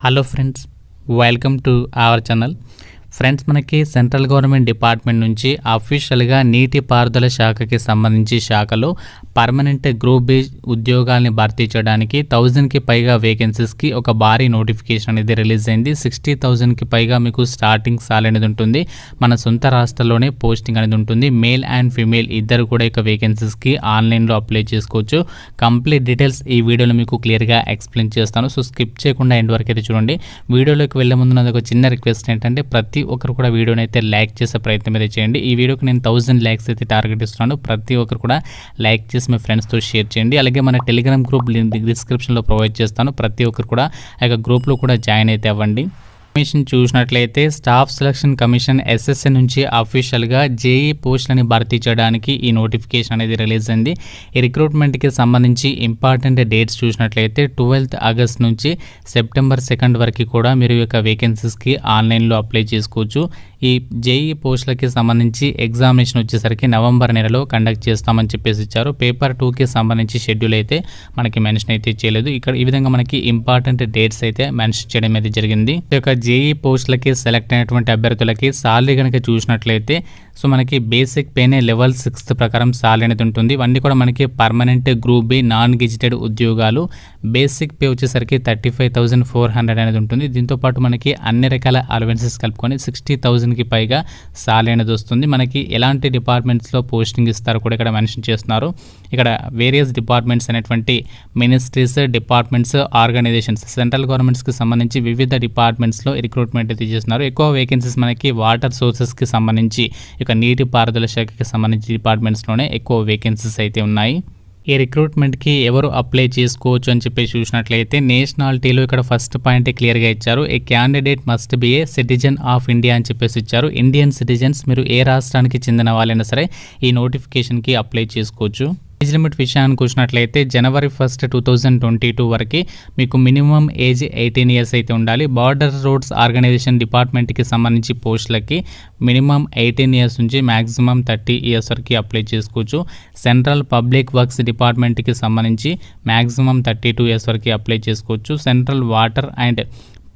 Hello friends, welcome to our channel. Friends, మనకి central government department నుంచి అఫీషియల్గా నీటిపారుదల శాఖకి సంబంధించి శాఖలో పర్మనెంట్ గ్రూప్ బి ఉద్యోగాల్ని భర్తీ చేయడానికి 1000కి పైగా వేకెన్సీస్కి ఒక భారీ నోటిఫికేషన్ అనేది రిలీజ్ అయింది. 60,000కి పైగా మీకు స్టార్టింగ్ సాలరీ అనేది ఉంటుంది. మన సొంత రాష్ట్రాల్లోనే పోస్టింగ్ అనేది ఉంటుంది. మేల్ అండ్ ఫీమేల్ ఇద్దరు కూడా ఇక వేకెన్సీస్కి ఆన్లైన్లో అప్లై చేసుకోవచ్చు. కంప్లీట్ డీటెయిల్స్ ఈ వీడియోలో మీకు క్లియర్గా ఎక్స్ప్లెయిన్ చేస్తాను. సో స్కిప్ చేయకుండా ఎండ్ వరకు అయితే చూడండి. వీడియోలోకి వెళ్ళే ముందు నాది ఒక చిన్న రిక్వెస్ట్ ఏంటంటే ప్రతి ఒక్కరు కూడా వీడియోని అయితే లైక్ చేసే ప్రయత్నం అయితే చేయండి. ఈ వీడియోకి నేను 1000 లైక్స్ అయితే టార్గెట్ ఇస్తున్నాను. ప్రతి ఒక్కరు కూడా లైక్ చేసి మీ ఫ్రెండ్స్తో షేర్ చేయండి. అలాగే మన టెలిగ్రామ్ గ్రూప్ లింక్ డిస్క్రిప్షన్లో ప్రొవైడ్ చేస్తాను. ప్రతి ఒక్కరు కూడా ఆ యొక్క గ్రూప్లో కూడా జాయిన్ అయితే అవ్వండి. కమిషన్ చూసినట్లయితే స్టాఫ్ సెలక్షన్ కమిషన్ SSA నుంచి అఫీషియల్గా జేఈ పోస్టులని భర్తీ చేయడానికి ఈ నోటిఫికేషన్ అనేది రిలీజ్ అయింది. ఈ రిక్రూట్మెంట్కి సంబంధించి ఇంపార్టెంట్ డేట్స్ చూసినట్లయితే 12th ఆగస్ట్ నుంచి సెప్టెంబర్ 2 వరకు కూడా మీరు ఈ యొక్క వేకెన్సీస్కి ఆన్లైన్లో అప్లై చేసుకోవచ్చు. ఈ జేఈ పోస్టులకి సంబంధించి ఎగ్జామినేషన్ వచ్చేసరికి నవంబర్ నెలలో కండక్ట్ చేస్తామని చెప్పేసి ఇచ్చారు. పేపర్ 2కి సంబంధించి షెడ్యూల్ అయితే మనకి మెన్షన్ అయితే చేయలేదు. ఇక్కడ ఈ విధంగా మనకి ఇంపార్టెంట్ డేట్స్ అయితే మెన్షన్ చేయడం అయితే జరిగింది. ఈ యొక్క జేఈ పోస్టులకి సెలెక్ట్ అయినటువంటి అభ్యర్థులకి సాలరీ కనుక చూసినట్లయితే సో మనకి బేసిక్ పేనే లెవెల్ 6 ప్రకారం సాలరీ అనేది ఉంటుంది. ఇవన్నీ కూడా మనకి permanent group B non gazetted ఉద్యోగాలు. బేసిక్ పే వచ్చేసరికి 35,400 అనేది ఉంటుంది. దీంతోపాటు మనకి అన్ని రకాల అలవెన్సెస్ కలుపుకొని 60,000కి పైగా సాలరీ అనేది వస్తుంది. మనకి ఎలాంటి డిపార్ట్మెంట్స్లో పోస్టింగ్ ఇస్తారో కూడా ఇక్కడ మెన్షన్ చేస్తున్నారు. ఇక్కడ వేరియస్ డిపార్ట్మెంట్స్ అనేటువంటి మినిస్ట్రీస్, డిపార్ట్మెంట్స్, ఆర్గనైజేషన్స్, సెంట్రల్ గవర్నమెంట్స్కి సంబంధించి వివిధ డిపార్ట్మెంట్స్లో రిక్రూట్మెంట్ అయితే చేస్తున్నారు. ఎక్కువ వేకెన్సీస్ మనకి వాటర్ సోర్సెస్కి సంబంధించి ఇక నీటి పారుదల శాఖకి సంబంధించి డిపార్ట్మెంట్స్లోనే ఎక్కువ వేకెన్సీస్ అయితే ఉన్నాయి. ఈ రిక్రూట్మెంట్కి ఎవరు అప్లై చేసుకోవచ్చు అని చెప్పి చూసినట్లయితే నేషనాలిటీలో ఇక్కడ ఫస్ట్ పాయింట్ క్లియర్గా ఇచ్చారు. A candidate must be a citizen of India అని చెప్పేసి ఇచ్చారు. ఇండియన్ సిటిజన్స్, మీరు ఏ రాష్ట్రానికి చెందిన వాళ్ళైనా సరే ఈ నోటిఫికేషన్కి అప్లై చేసుకోవచ్చు. ఏజ్ లిమిట్ విషయానికి వచ్చినట్లయితే జనవరి 1, 2022 వరకు మీకు మినిమం ఏజ్ 18 ఇయర్స్ అయితే ఉండాలి. బార్డర్ రోడ్స్ ఆర్గనైజేషన్ డిపార్ట్మెంట్కి సంబంధించి పోస్టులకి మినిమం 18 ఇయర్స్ నుంచి మ్యాక్సిమం 30 ఇయర్స్ వరకు అప్లై చేసుకోవచ్చు. సెంట్రల్ పబ్లిక్ వర్క్స్ డిపార్ట్మెంట్కి సంబంధించి మ్యాక్సిమం 32 ఇయర్స్ వరకు అప్లై చేసుకోవచ్చు. Central water and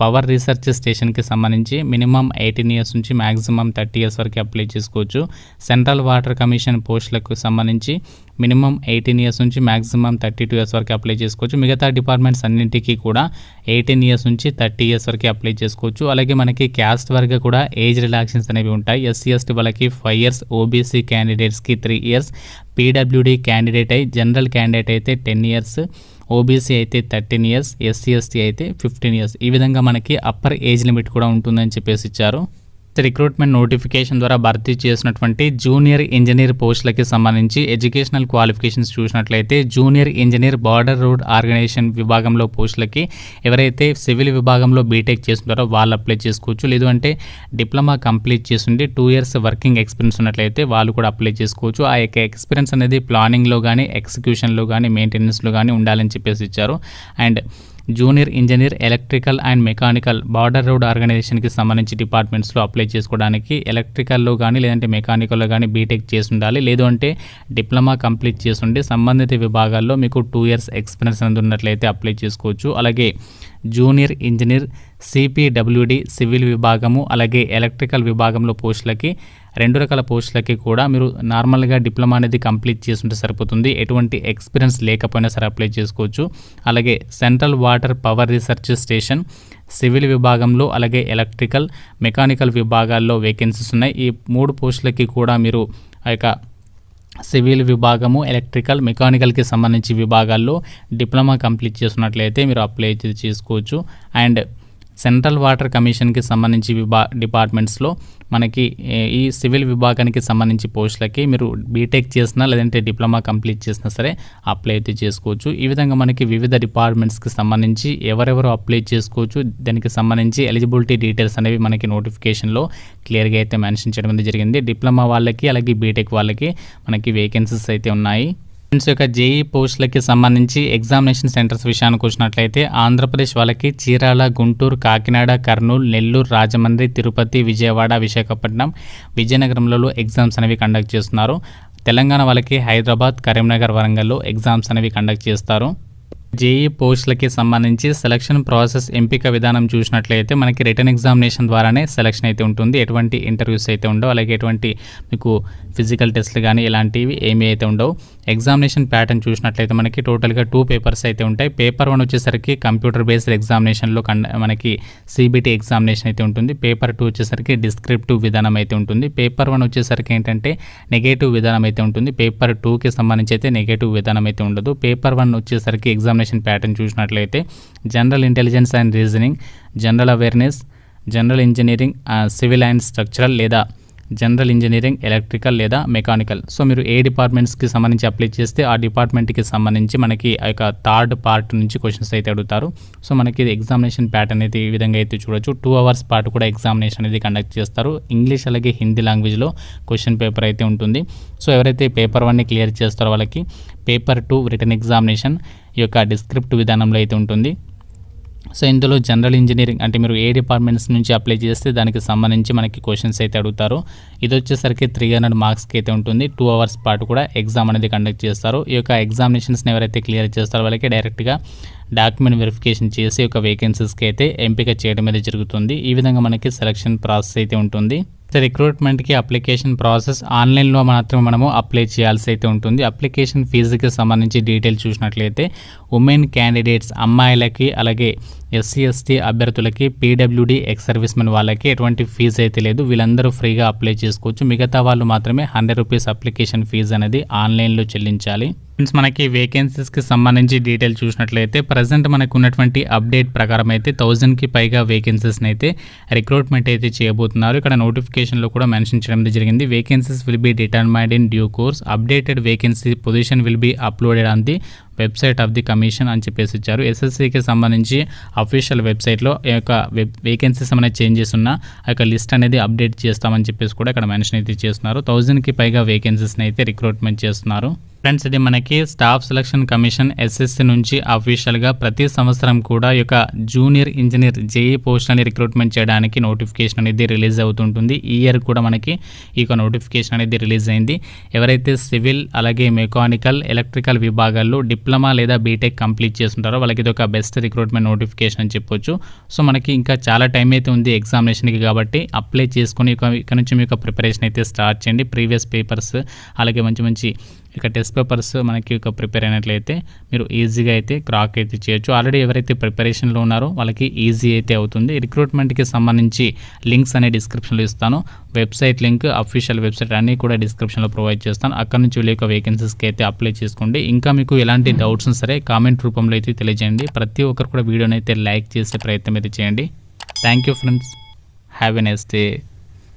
power research స్టేషన్కి సంబంధించి మినిమం 18 ఇయర్స్ నుంచి మ్యాక్సిమం 30 ఇయర్స్ వరకు అప్లై చేసుకోవచ్చు. సెంట్రల్ వాటర్ కమిషన్ పోస్టులకు సంబంధించి మినిమం 18 ఇయర్స్ నుంచి మ్యాక్సిమం 32 ఇయర్స్ వరకు అప్లై చేసుకోవచ్చు. మిగతా డిపార్ట్మెంట్స్ అన్నింటికీ కూడా 18 ఇయర్స్ నుంచి 30 ఇయర్స్ వరకు అప్లై చేసుకోవచ్చు. అలాగే మనకి క్యాస్ట్ వరకు కూడా ఏజ్ రిలాక్షన్స్ అనేవి ఉంటాయి. SC ST వాళ్ళకి 5 ఇయర్స్, OBC క్యాండిడేట్స్కి 3 ఇయర్స్, PWD క్యాండిడేట్ అయి జనరల్ క్యాండిడేట్ అయితే 10 ఇయర్స్, OBC అయితే 13 ఇయర్స్, SC ST అయితే 15 ఇయర్స్. ఈ విధంగా మనకి అప్పర్ ఏజ్ లిమిట్ కూడా ఉంటుందని చెప్పేసి ఇచ్చారు. రిక్రూట్మెంట్ నోటిఫికేషన్ ద్వారా భర్తీ చేసినటువంటి జూనియర్ ఇంజనీర్ పోస్టులకి సంబంధించి ఎడ్యుకేషనల్ క్వాలిఫికేషన్స్ చూసినట్లయితే junior engineer border road organisation విభాగంలో పోస్టులకి ఎవరైతే సివిల్ విభాగంలో బీటెక్ చేస్తున్నారో వాళ్ళు అప్లై చేసుకోవచ్చు. లేదు అంటే డిప్లొమా కంప్లీట్ చేస్తుండి 2 ఇయర్స్ వర్కింగ్ ఎక్స్పీరియన్స్ ఉన్నట్లయితే వాళ్ళు కూడా అప్లై చేసుకోవచ్చు. ఆ యొక్క ఎక్స్పీరియన్స్ అనేది ప్లానింగ్లో కానీ, ఎగ్జిక్యూషన్లో కానీ, మెయింటెనెన్స్లో కానీ ఉండాలని చెప్పేసి ఇచ్చారు. And junior engineer electrical and mechanical border road ఆర్గనైజేషన్కి సంబంధించి డిపార్ట్మెంట్స్లో అప్లై చేసుకోవడానికి ఎలక్ట్రికల్లో కానీ లేదంటే మెకానికల్లో కానీ బీటెక్ చేసి ఉండాలి. లేదు అంటే డిప్లొమా కంప్లీట్ చేసి ఉండి సంబంధిత విభాగాల్లో మీకు 2 ఇయర్స్ ఎక్స్పీరియన్స్ అనేది ఉన్నట్లయితే అప్లై చేసుకోవచ్చు. అలాగే జూనియర్ ఇంజనీర్ CPWD సివిల్ విభాగము అలాగే ఎలక్ట్రికల్ విభాగంలో పోస్టులకి 2 రకాల పోస్టులకి కూడా మీరు నార్మల్గా డిప్లొమా అనేది కంప్లీట్ చేసుంటే సరిపోతుంది. ఎటువంటి ఎక్స్పీరియన్స్ లేకపోయినా సరే అప్లై చేసుకోవచ్చు. అలాగే central water power research station civil విభాగంలో అలాగే ఎలక్ట్రికల్, మెకానికల్ విభాగాల్లో వేకెన్సీస్ ఉన్నాయి. ఈ 3 పోస్టులకి కూడా మీరు ఆ యొక్క సివిల్ విభాగము, ఎలక్ట్రికల్, మెకానికల్కి సంబంధించి విభాగాల్లో డిప్లొమా కంప్లీట్ చేస్తున్నట్లయితే మీరు అప్లై చేసుకోవచ్చు. అండ్ సెంట్రల్ వాటర్ కమిషన్కి సంబంధించి డిపార్ట్మెంట్స్లో మనకి ఈ సివిల్ విభాగానికి సంబంధించి పోస్టులకి మీరు బీటెక్ చేసినా లేదంటే డిప్లొమా కంప్లీట్ చేసినా సరే అప్లై అయితే చేసుకోవచ్చు. ఈ విధంగా మనకి వివిధ డిపార్ట్మెంట్స్కి సంబంధించి ఎవరెవరు అప్లై చేసుకోవచ్చు, దానికి సంబంధించి ఎలిజిబిలిటీ డీటెయిల్స్ అనేవి మనకి నోటిఫికేషన్లో క్లియర్గా అయితే మెన్షన్ చేయడం జరిగింది. డిప్లొమా వాళ్ళకి అలాగే బీటెక్ వాళ్ళకి మనకి వేకెన్సీస్ అయితే ఉన్నాయి. ఫ్రెండ్స్, యొక్క జేఈ పోస్టులకి సంబంధించి ఎగ్జామినేషన్ సెంటర్స్ విషయానికి వచ్చినట్లయితే ఆంధ్రప్రదేశ్ వాళ్ళకి చీరాల, గుంటూరు, కాకినాడ, కర్నూలు, నెల్లూరు, రాజమండ్రి, తిరుపతి, విజయవాడ, విశాఖపట్నం, విజయనగరంలో ఎగ్జామ్స్ అనేవి కండక్ట్ చేస్తున్నారు. తెలంగాణ వాళ్ళకి హైదరాబాద్, కరీంనగర్, వరంగల్లో ఎగ్జామ్స్ అనేవి కండక్ట్ చేస్తారు. జేఈ పోస్టులకి సంబంధించి సెలక్షన్ ప్రాసెస్ ఎంపిక విధానం చూసినట్లయితే మనకి రిటర్న్ ఎగ్జామినేషన్ ద్వారానే సెలక్షన్ అయితే ఉంటుంది. ఎటువంటి ఇంటర్వ్యూస్ అయితే ఉండవు, అలాగే ఎటువంటి మీకు ఫిజికల్ టెస్ట్లు కానీ ఇలాంటివి ఏమీ అయితే ఉండవు. ఎగ్జామినేషన్ ప్యాటర్న్ చూసినట్లయితే మనకి టోటల్గా 2 పేపర్స్ అయితే ఉంటాయి. పేపర్ 1 వచ్చేసరికి కంప్యూటర్ బేస్డ్ ఎగ్జామినేషన్లో మనకి సిబిటి ఎగ్జామినేషన్ అయితే ఉంటుంది. పేపర్ 2 వచ్చేసరికి డిస్క్రిప్టివ్ విధానం అయితే ఉంటుంది. పేపర్ 1 వచ్చేసరికి ఏంటంటే నెగటివ్ విధానం అయితే ఉంటుంది. పేపర్ 2కి సంబంధించి అయితే నెగటివ్ విధానం అయితే ఉండదు. పేపర్ 1 వచ్చేసరికి ఎగ్జామినేషన్ ప్యాటర్న్ చూసినట్లయితే general intelligence and reasoning, general awareness, general engineering, civil and structural లేదా జనరల్ ఇంజనీరింగ్, ఎలక్ట్రికల్ లేదా మెకానికల్. సో మీరు ఏ డిపార్ట్మెంట్స్కి సంబంధించి అప్లై చేస్తే ఆ డిపార్ట్మెంట్కి సంబంధించి మనకి ఆ యొక్క థర్డ్ పార్ట్ నుంచి క్వశ్చన్స్ అయితే అడుగుతారు. సో మనకి ఎగ్జామినేషన్ ప్యాటర్న్ అయితే ఈ విధంగా అయితే చూడొచ్చు. 2 hours పాటు కూడా ఎగ్జామినేషన్ అనేది కండక్ట్ చేస్తారు. ఇంగ్లీష్ అలాగే హిందీ లాంగ్వేజ్లో క్వశ్చన్ పేపర్ అయితే ఉంటుంది. సో ఎవరైతే పేపర్ 1ని క్లియర్ చేస్తారో వాళ్ళకి పేపర్ 2 రిటర్న్ ఎగ్జామినేషన్ ఈ యొక్క డిస్క్రిప్టివ్ విధానంలో అయితే ఉంటుంది. సో ఇందులో జనరల్ ఇంజనీరింగ్ అంటే మీరు ఏ డిపార్ట్మెంట్స్ నుంచి అప్లై చేస్తే దానికి సంబంధించి మనకి క్వశ్చన్స్ అయితే అడుగుతారు. ఇది వచ్చేసరికి 300 మార్క్స్కి అయితే ఉంటుంది. 2 hours పాటు కూడా ఎగ్జామ్ అనేది కండక్ట్ చేస్తారు. ఈ యొక్క ఎగ్జామినేషన్స్ని ఎవరైతే క్లియర్ చేస్తారో వాళ్ళకి డైరెక్ట్గా డాక్యుమెంట్ వెరిఫికేషన్ చేసి ఒక వేకెన్సీస్కి అయితే ఎంపిక చేయడం అనేది జరుగుతుంది. ఈ విధంగా మనకి సెలక్షన్ ప్రాసెస్ అయితే ఉంటుంది. రిక్రూట్మెంట్కి అప్లికేషన్ ప్రాసెస్ ఆన్లైన్లో మాత్రం మనము అప్లై చేయాల్సి అయితే ఉంటుంది. అప్లికేషన్ ఫీజుకి సంబంధించి డీటెయిల్స్ చూసినట్లయితే ఉమెన్ క్యాండిడేట్స్ అమ్మాయిలకి అలాగే ఎస్సీ ఎస్టీ అభ్యర్థులకి పీడబ్ల్యూడీ ఎక్స్ సర్వీస్ మెన్ వాళ్ళకి ఎటువంటి ఫీజు అయితే లేదు. వీళ్ళందరూ ఫ్రీగా అప్లై చేసుకోవచ్చు. మిగతా వాళ్ళు మాత్రమే 100 రూపీస్ అప్లికేషన్ ఫీజు అనేది ఆన్లైన్లో చెల్లించాలి. ఫ్రెండ్స్ మనకి వేకెన్సీస్కి సంబంధించి డీటెయిల్ చూసినట్లయితే ప్రజెంట్ మనకు ఉన్నటువంటి అప్డేట్ ప్రకారం అయితే 1000కి పైగా వేకెన్సీస్ని అయితే రిక్రూట్మెంట్ అయితే చేయబోతున్నారు. ఇక్కడ నోటిఫికేషన్లో కూడా మెన్షన్ చేయడం జరిగింది. Vacancies will be determined in due course, updated vacancy position will be uploaded on the website of the commission అని చెప్పేసి ఇచ్చారు. ఎస్ఎస్సికి సంబంధించి అఫీషియల్ వెబ్సైట్లో ఈ యొక్క వేకెన్సీస్ ఏమైనా చేంజెస్ ఉన్నా ఆ యొక్క లిస్ట్ అనేది అప్డేట్ చేస్తామని చెప్పేసి కూడా ఇక్కడ మెన్షన్ అయితే చేస్తున్నారు. 1000కి పైగా వేకెన్సీస్ని అయితే రిక్రూట్మెంట్ చేస్తున్నారు. ఫ్రెండ్స్ ఇది మనకి స్టాఫ్ సెలక్షన్ కమిషన్ ఎస్ఎస్సి నుంచి అఫీషియల్గా ప్రతి సంవత్సరం కూడా ఈ యొక్క జూనియర్ ఇంజనీర్ జేఈ పోస్టులని రిక్రూట్మెంట్ చేయడానికి నోటిఫికేషన్ అనేది రిలీజ్ అవుతుంటుంది. ఈ ఇయర్ కూడా మనకి ఈ యొక్క నోటిఫికేషన్ అనేది రిలీజ్ అయింది. ఎవరైతే సివిల్ అలాగే మెకానికల్, ఎలక్ట్రికల్ విభాగాల్లో డిప్లొమా లేదా బీటెక్ కంప్లీట్ చేస్తుంటారో వాళ్ళకి ఇది ఒక బెస్ట్ రిక్రూట్మెంట్ నోటిఫికేషన్ అని చెప్పొచ్చు. సో మనకి ఇంకా చాలా టైం అయితే ఉంది ఎగ్జామినేషన్కి, కాబట్టి అప్లై చేసుకొని ఇక్కడ నుంచి మీకు ప్రిపరేషన్ అయితే స్టార్ట్ చేయండి. ప్రీవియస్ పేపర్స్ అలాగే మంచి ఇక టెస్ట్ పేపర్స్ మనకి ఒక ప్రిపేర్ అయినట్లయితే మీరు ఈజీగా అయితే క్రాక్ అయితే చేయొచ్చు. ఆల్రెడీ ఎవరైతే ప్రిపరేషన్లో ఉన్నారో వాళ్ళకి ఈజీ అయితే అవుతుంది. రిక్రూట్మెంట్కి సంబంధించి లింక్స్ అనే డిస్క్రిప్షన్లో ఇస్తాను. వెబ్సైట్ లింక్, అఫీషియల్ వెబ్సైట్ అన్నీ కూడా డిస్క్రిప్షన్లో ప్రొవైడ్ చేస్తాను. అక్కడ నుంచి వీళ్ళ యొక్క వేకెన్సీస్కి అయితే అప్లై చేసుకోండి. ఇంకా మీకు ఎలాంటి డౌట్స్ సరే కామెంట్ రూపంలో అయితే తెలియజేయండి. ప్రతి ఒక్కరు కూడా వీడియోని అయితే లైక్ చేసే ప్రయత్నం అయితే చేయండి. Thank you friends, have a nice day.